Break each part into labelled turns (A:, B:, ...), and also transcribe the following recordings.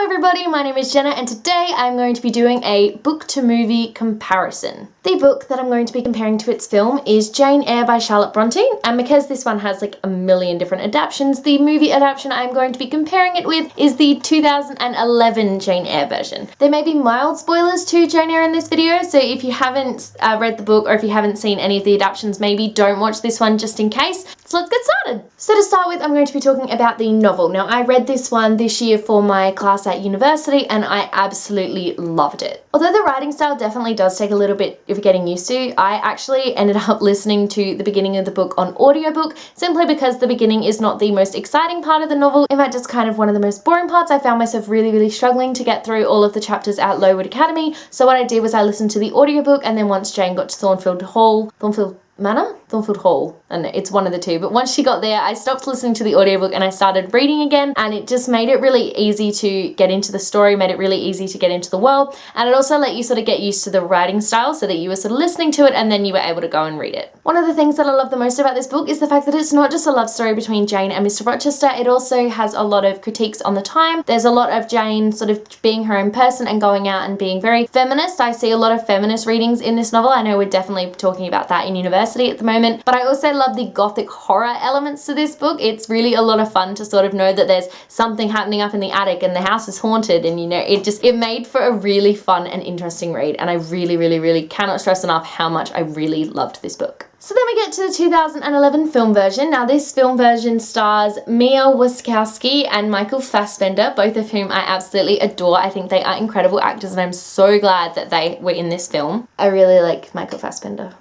A: Hello everybody, my name is Jenna and today I'm going to be doing a book to movie comparison. The book that I'm going to be comparing to its film is Jane Eyre by Charlotte Bronte, and because this one has like a million different adaptations, the movie adaptation I'm going to be comparing it with is the 2011 Jane Eyre version. There may be mild spoilers to Jane Eyre in this video, so if you haven't read the book or if you haven't seen any of the adaptations, maybe don't watch this one just in case. So let's get started. So to start with, I'm going to be talking about the novel. Now I read this one this year for my class at university and I absolutely loved it. Although the writing style definitely does take a little bit of getting used to, I actually ended up listening to the beginning of the book on audiobook simply because the beginning is not the most exciting part of the novel. In fact, it's kind of one of the most boring parts. I found myself really struggling to get through all of the chapters at Lowood Academy. So what I did was I listened to the audiobook, and then once Jane got to Thornfield Hall, Thornfield Hall, and it's one of the two, but once she got there I stopped listening to the audiobook and I started reading again, and it just made it really easy to get into the story, made it really easy to get into the world, and it also let you sort of get used to the writing style so that you were sort of listening to it and then you were able to go and read it. One of the things that I love the most about this book is the fact that it's not just a love story between Jane and Mr. Rochester, it also has a lot of critiques on the time. There's a lot of Jane sort of being her own person and going out and being very feminist. I see a lot of feminist readings in this novel. I know we're definitely talking about that in university at the moment, but I also love the gothic horror elements to this book. It's really a lot of fun to sort of know that there's something happening up in the attic and the house is haunted, and you know, it made for a really fun and interesting read, and I really cannot stress enough how much I really loved this book. So then we get to the 2011 film version. Now this film version stars Mia Wasikowska and Michael Fassbender, both of whom I absolutely adore. I think they are incredible actors and I'm so glad that they were in this film. I really like Michael Fassbender.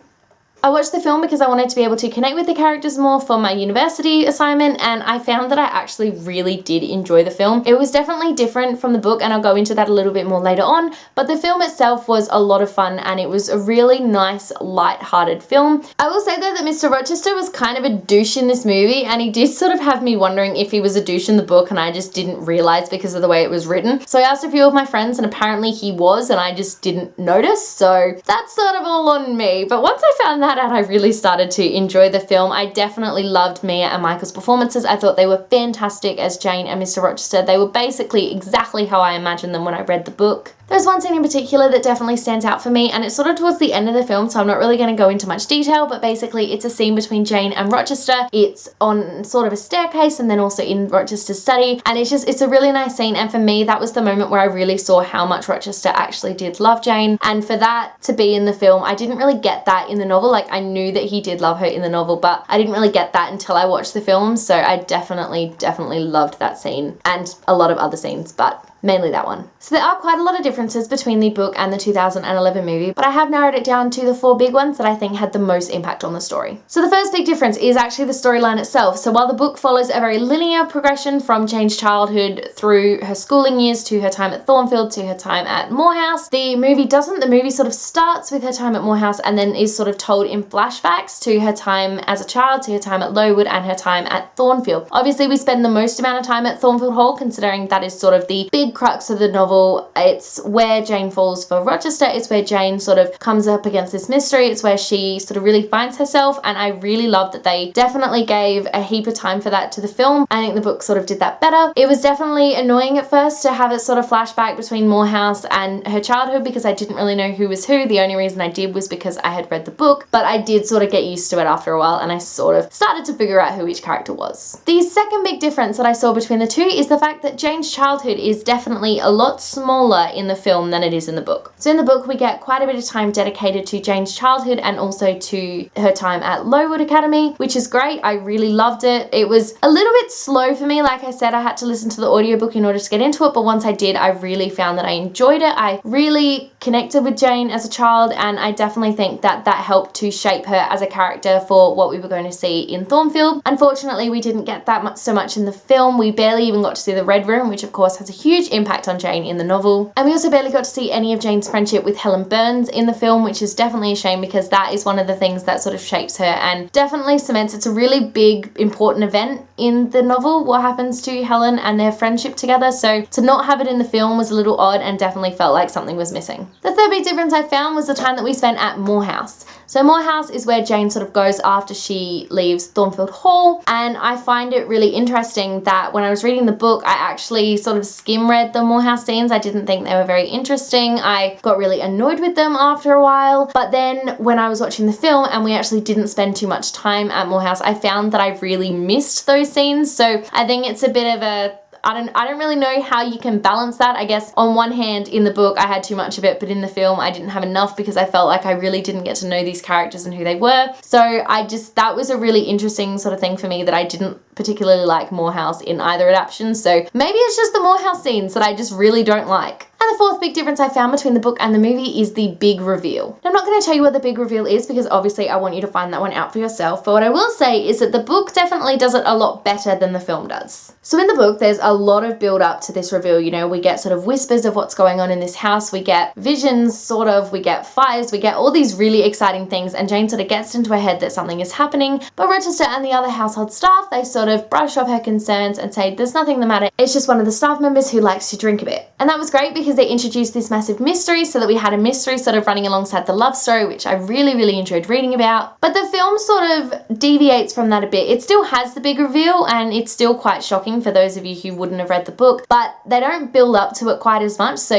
A: I watched the film because I wanted to be able to connect with the characters more for my university assignment, and I found that I actually really did enjoy the film. It was definitely different from the book, and I'll go into that a little bit more later on, but the film itself was a lot of fun and it was a really nice, light-hearted film. I will say though that Mr. Rochester was kind of a douche in this movie, and he did sort of have me wondering if he was a douche in the book and I just didn't realize because of the way it was written. So I asked a few of my friends and apparently he was, and I just didn't notice, so that's sort of all on me. But once I found that out, I really started to enjoy the film. I definitely loved Mia and Michael's performances. I thought they were fantastic as Jane and Mr. Rochester. They were basically exactly how I imagined them when I read the book. There's one scene in particular that definitely stands out for me, and it's sort of towards the end of the film, so I'm not really going to go into much detail, but basically it's a scene between Jane and Rochester. It's on sort of a staircase and then also in Rochester's study, and it's a really nice scene, and for me that was the moment where I really saw how much Rochester actually did love Jane, and for that to be in the film, I didn't really get that in the novel. Like, I knew that he did love her in the novel, but I didn't really get that until I watched the film, so I definitely loved that scene, and a lot of other scenes, but mainly that one. So there are quite a lot of differences between the book and the 2011 movie, but I have narrowed it down to the 4 big ones that I think had the most impact on the story. So the first big difference is actually the storyline itself. So while the book follows a very linear progression from Jane's childhood through her schooling years to her time at Thornfield to her time at Moor House, the movie doesn't. The movie sort of starts with her time at Moor House and then is sort of told in flashbacks to her time as a child, to her time at Lowood and her time at Thornfield. Obviously we spend the most amount of time at Thornfield Hall, considering that is sort of the big crux of the novel. It's where Jane falls for Rochester. It's where Jane sort of comes up against this mystery. It's where she sort of really finds herself, and I really love that they definitely gave a heap of time for that to the film. I think the book sort of did that better. It was definitely annoying at first to have it sort of flashback between Moor House and her childhood because I didn't really know who was who. The only reason I did was because I had read the book, but I did sort of get used to it after a while and I sort of started to figure out who each character was. The second big difference that I saw between the two is the fact that Jane's childhood is definitely a lot smaller in the film than it is in the book. So in the book we get quite a bit of time dedicated to Jane's childhood and also to her time at Lowood Academy, which is great. I really loved it. It was a little bit slow for me. Like I said, I had to listen to the audiobook in order to get into it, but once I did, I really found that I enjoyed it. I really connected with Jane as a child, and I definitely think that that helped to shape her as a character for what we were going to see in Thornfield. Unfortunately, we didn't get that so much in the film. We barely even got to see the Red Room, which of course has a huge impact on Jane in the novel. And we also barely got to see any of Jane's friendship with Helen Burns in the film, which is definitely a shame because that is one of the things that sort of shapes her and definitely cements. It's a really big, important event in the novel, what happens to Helen and their friendship together. So to not have it in the film was a little odd and definitely felt like something was missing. The third big difference I found was the time that we spent at Moor House. So Moor House is where Jane sort of goes after she leaves Thornfield Hall, and I find it really interesting that when I was reading the book, I actually sort of skim read the Moor House scenes. I didn't think they were very interesting. I got really annoyed with them after a while, but then when I was watching the film and we actually didn't spend too much time at Moor House, I found that I really missed those scenes. So I think it's a bit of a I don't really know how you can balance that. I guess on one hand, in the book I had too much of it, but in the film I didn't have enough because I felt like I really didn't get to know these characters and who they were. So that was a really interesting sort of thing for me, that I didn't particularly like Moor House in either adaptation. So maybe it's just the Moor House scenes that I just really don't like. And the fourth big difference I found between the book and the movie is the big reveal. Now, I'm not going to tell you what the big reveal is because obviously I want you to find that one out for yourself, but what I will say is that the book definitely does it a lot better than the film does. So in the book there's a lot of build up to this reveal. You know, we get sort of whispers of what's going on in this house, we get visions sort of, we get fires, we get all these really exciting things, and Jane sort of gets into her head that something is happening, but Rochester and the other household staff, they sort of brush off her concerns and say there's nothing the matter, it's just one of the staff members who likes to drink a bit. And that was great because they introduced this massive mystery, so that we had a mystery sort of running alongside the love story, which I really enjoyed reading about. But the film sort of deviates from that a bit. It still has the big reveal and it's still quite shocking for those of you who wouldn't have read the book, but they don't build up to it quite as much. So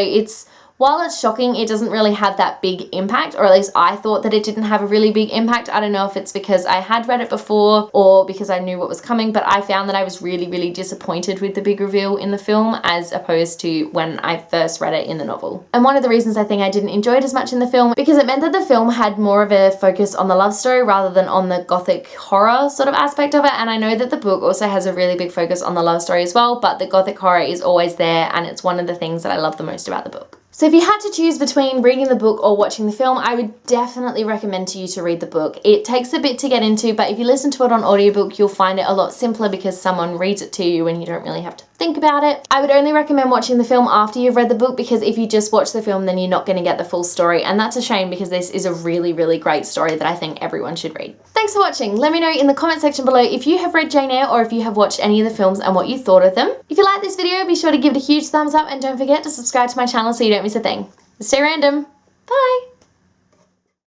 A: while it's shocking, it doesn't really have that big impact, or at least I thought that it didn't have a really big impact. I don't know if it's because I had read it before or because I knew what was coming, but I found that I was really disappointed with the big reveal in the film as opposed to when I first read it in the novel. And one of the reasons I think I didn't enjoy it as much in the film, because it meant that the film had more of a focus on the love story rather than on the gothic horror sort of aspect of it. And I know that the book also has a really big focus on the love story as well, but the gothic horror is always there, and it's one of the things that I love the most about the book. So if you had to choose between reading the book or watching the film, I would definitely recommend to you to read the book. It takes a bit to get into, but if you listen to it on audiobook, you'll find it a lot simpler because someone reads it to you and you don't really have to think about it. I would only recommend watching the film after you've read the book, because if you just watch the film, then you're not going to get the full story, and that's a shame because this is a really great story that I think everyone should read. Thanks for watching. Let me know in the comment section below if you have read Jane Eyre or if you have watched any of the films and what you thought of them. If you like this video, be sure to give it a huge thumbs up and don't forget to subscribe to my channel so you don't miss a thing. Stay random. Bye!